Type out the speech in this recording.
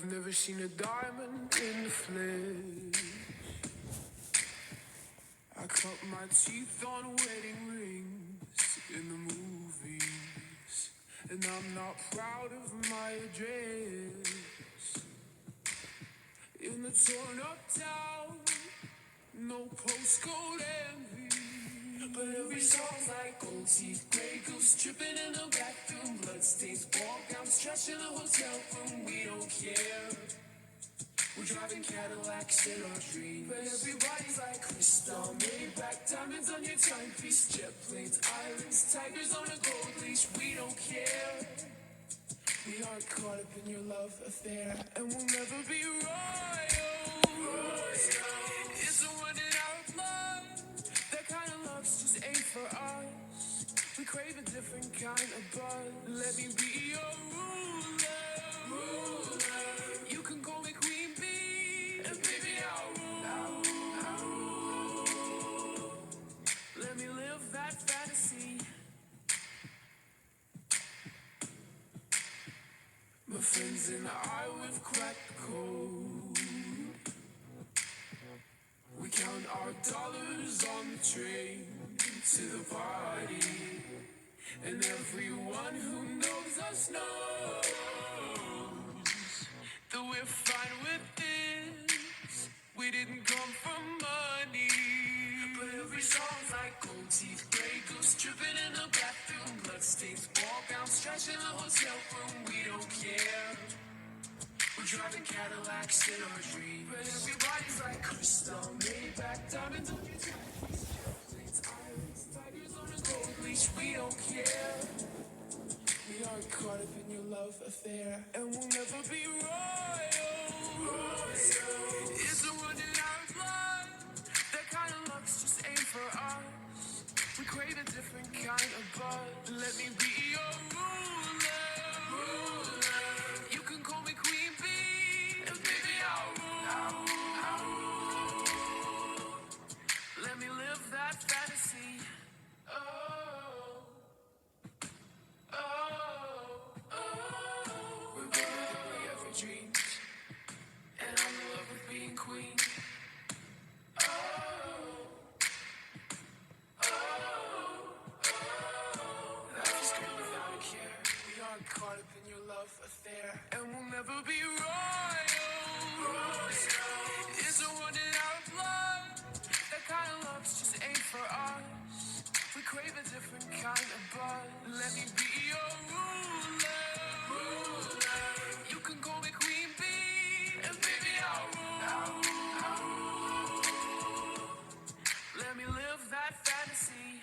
I've never seen a diamond in the flesh. I cut my teeth on wedding rings in the movies, and I'm not proud of my address. In the torn up town, no postcode envy, but every song's like gold teeth, gray goose dripping in the bathroom, bloodstains, ball gowns, trash in the hotel room. We don't care. We're driving Cadillacs in our dreams, but everybody's like crystal, Maybach, diamonds on your timepiece, jet planes, islands, tigers on a gold leash. We don't care. We aren't caught up in your love affair, and we'll never be royals. It's a running out of love. That kind of love's just ain't for us. We crave a different kind of buzz. Let me be your ruler. You can call me Queen Bee, and baby I'll rule. Let me live that fantasy. My friends and I, we've cracked the code. We count our dollars on the train to the party, and everyone who knows us knows that we're fine with this. We didn't come from money, but every song's like gold teeth, gray goose dripping in the bathroom, bloodstains, ball gowns, trash in the hotel room. We don't care. We're driving Cadillacs in our dreams, but everybody's like crystal, Maybach, diamonds on your timepiece, jet planes, islands, tigers on a gold leash. We don't care. We aren't caught up in your love affair, and we'll never be royals. It's a running out of love. That kind of love's just ain't for us. We crave a different kind of buzz. Let me be your ruler. You can call me Queen Bee, and baby I'll rule. Let me live that fantasy. Oh. We're better than we ever dreamed, and I'm in love with being queen. Life is great without a care. We aren't caught up in your love affair, and we'll never be royals. It's a running out of love. That kind of love's just ain't for us. We crave a different kind of buzz. Let me be your ruler. You can call me Queen Bee, and baby I'll rule. Let me live that fantasy.